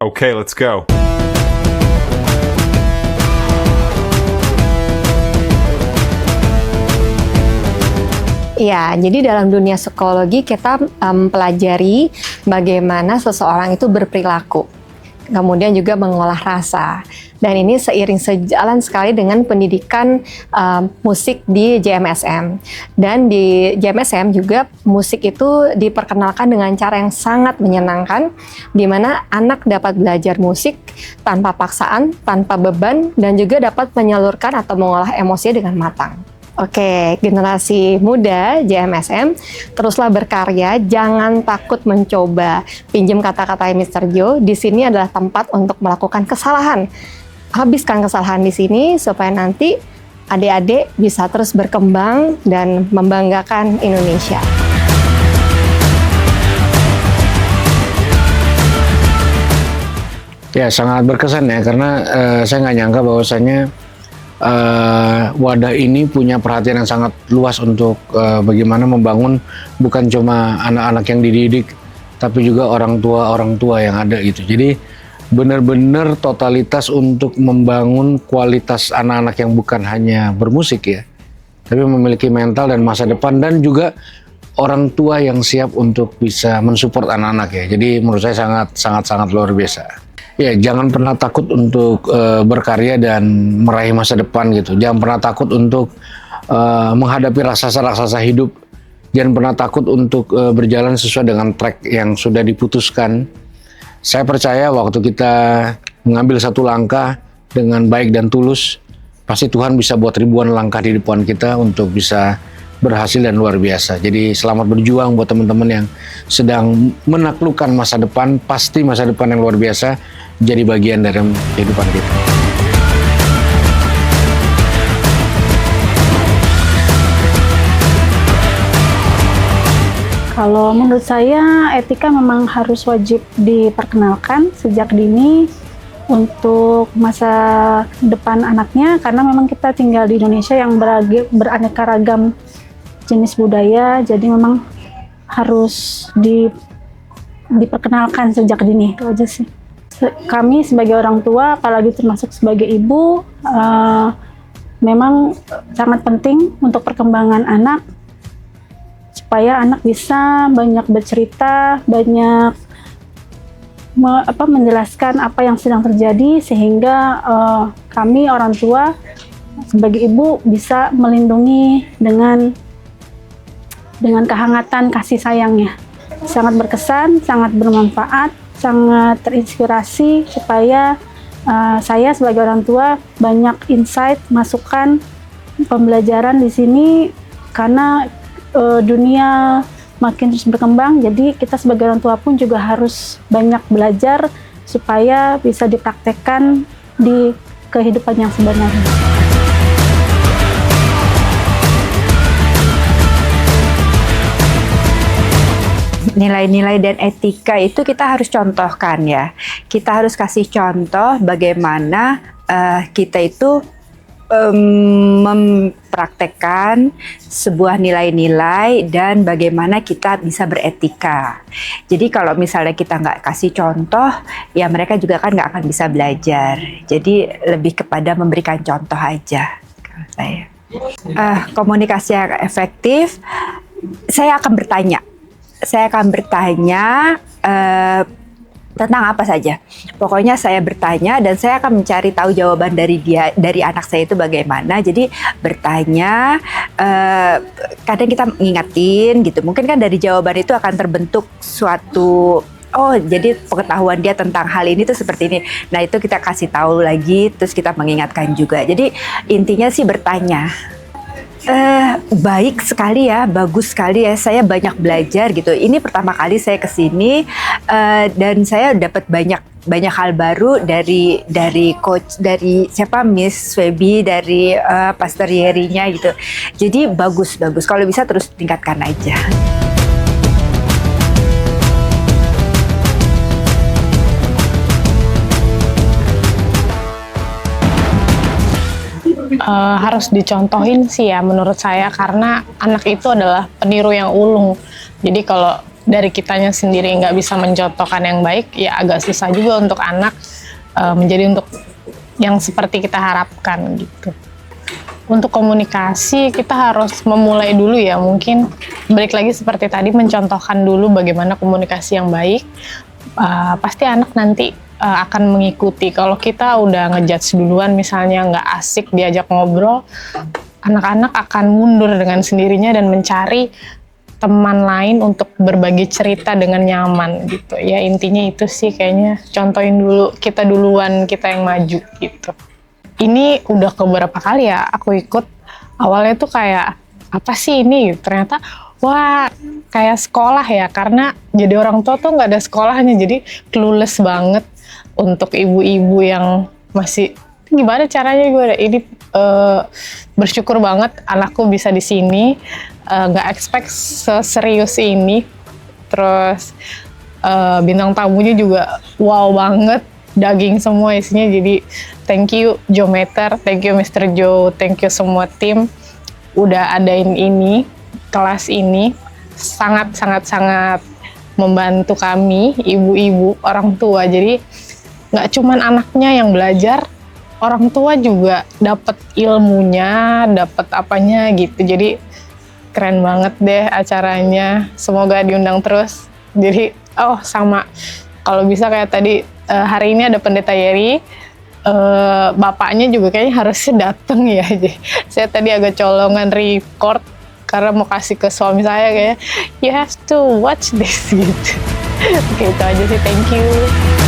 Okay, let's go. Ya, jadi dalam dunia psikologi kita mempelajari bagaimana seseorang itu berperilaku, kemudian juga mengolah rasa. Dan ini seiring sejalan sekali dengan pendidikan musik di JMSM. Dan di JMSM juga musik itu diperkenalkan dengan cara yang sangat menyenangkan, di mana anak dapat belajar musik tanpa paksaan, tanpa beban, dan juga dapat menyalurkan atau mengolah emosinya dengan matang. Oke, generasi muda JMSM, teruslah berkarya, jangan takut mencoba. Pinjam kata-kata Mr. Joe, di sini adalah tempat untuk melakukan kesalahan. Habiskan kesalahan di sini supaya nanti adik-adik bisa terus berkembang dan membanggakan Indonesia. Ya, sangat berkesan ya, karena saya nggak nyangka bahwasannya wadah ini punya perhatian yang sangat luas untuk bagaimana membangun bukan cuma anak-anak yang dididik, tapi juga orang tua yang ada gitu. Jadi benar-benar totalitas untuk membangun kualitas anak-anak yang bukan hanya bermusik ya, tapi memiliki mental dan masa depan, dan juga orang tua yang siap untuk bisa mensupport anak-anak ya. Jadi menurut saya sangat luar biasa. Ya, jangan pernah takut untuk berkarya dan meraih masa depan gitu. Jangan pernah takut untuk menghadapi raksasa-raksasa hidup. Jangan pernah takut untuk berjalan sesuai dengan track yang sudah diputuskan. Saya percaya waktu kita mengambil satu langkah dengan baik dan tulus, pasti Tuhan bisa buat ribuan langkah di depan kita untuk bisa berhasil dan luar biasa. Jadi selamat berjuang buat teman-teman yang sedang menaklukkan masa depan. Pasti masa depan yang luar biasa jadi bagian dari kehidupan kita. Kalau menurut saya, etika memang harus wajib diperkenalkan sejak dini untuk masa depan anaknya, karena memang kita tinggal di Indonesia yang beraneka ragam jenis budaya, jadi memang harus diperkenalkan sejak dini, itu aja sih. Kami sebagai orang tua, apalagi termasuk sebagai ibu, memang sangat penting untuk perkembangan anak, supaya anak bisa banyak bercerita, banyak menjelaskan apa yang sedang terjadi, sehingga kami orang tua sebagai ibu bisa melindungi dengan kehangatan kasih sayangnya. Sangat berkesan, sangat bermanfaat, sangat terinspirasi, supaya saya sebagai orang tua banyak insight, masukan, pembelajaran di sini, karena dunia makin terus berkembang, jadi kita sebagai orang tua pun juga harus banyak belajar supaya bisa dipraktekkan di kehidupan yang sebenarnya. Nilai-nilai dan etika itu kita harus contohkan ya. Kita harus kasih contoh bagaimana kita itu mempraktekkan sebuah nilai-nilai dan bagaimana kita bisa beretika. Jadi kalau misalnya kita nggak kasih contoh, ya mereka juga kan nggak akan bisa belajar. Jadi lebih kepada memberikan contoh aja. Kalau saya komunikasi yang efektif, saya akan bertanya. Tentang apa saja. Pokoknya saya bertanya dan saya akan mencari tahu jawaban dari anak saya itu bagaimana. Jadi bertanya, kadang kita mengingatin gitu. Mungkin kan dari jawaban itu akan terbentuk suatu, oh jadi pengetahuan dia tentang hal ini tuh seperti ini. Nah itu kita kasih tahu lagi, terus kita mengingatkan juga. Jadi intinya sih bertanya. Baik sekali ya, bagus sekali ya. Saya banyak belajar gitu. Ini pertama kali saya kesini dan saya dapat banyak hal baru dari coach, dari Miss Feby, dari Pastor Yerinya gitu. Jadi bagus. Kalau bisa terus tingkatkan aja. Harus dicontohin sih ya menurut saya, karena anak itu adalah peniru yang ulung. Jadi kalau dari kitanya sendiri nggak bisa mencontohkan yang baik, ya agak susah juga untuk anak menjadi untuk yang seperti kita harapkan gitu. Untuk komunikasi kita harus memulai dulu ya, mungkin balik lagi seperti tadi, mencontohkan dulu bagaimana komunikasi yang baik. Pasti anak nanti akan mengikuti. Kalau kita udah ngejudge duluan misalnya nggak asik diajak ngobrol, anak-anak akan mundur dengan sendirinya dan mencari teman lain untuk berbagi cerita dengan nyaman gitu ya. Intinya itu sih kayaknya, contohin dulu, kita duluan, kita yang maju gitu. Ini udah beberapa kali ya aku ikut. Awalnya tuh kayak apa sih ini, ternyata wah kayak sekolah ya, karena jadi orang tua tuh nggak ada sekolahnya, jadi clueless banget untuk ibu-ibu yang masih gimana caranya gue ini. Bersyukur banget anakku bisa di sini, nggak expect seserius ini. Terus bintang tamunya juga wow banget, daging semua isinya. Jadi thank you Jometer, thank you Mr. Joe, thank you semua tim udah adain ini, kelas ini sangat membantu kami ibu-ibu, orang tua. Jadi nggak cuman anaknya yang belajar, orang tua juga dapat ilmunya, dapat apanya gitu. Jadi keren banget deh acaranya. Semoga diundang terus. Jadi sama kalau bisa kayak tadi hari ini ada Pendeta Yeri, bapaknya juga kayaknya harusnya datang ya. Saya tadi agak colongan record karena mau kasih ke suami saya, kayak you have to watch this gitu. Oke, itu aja sih, thank you.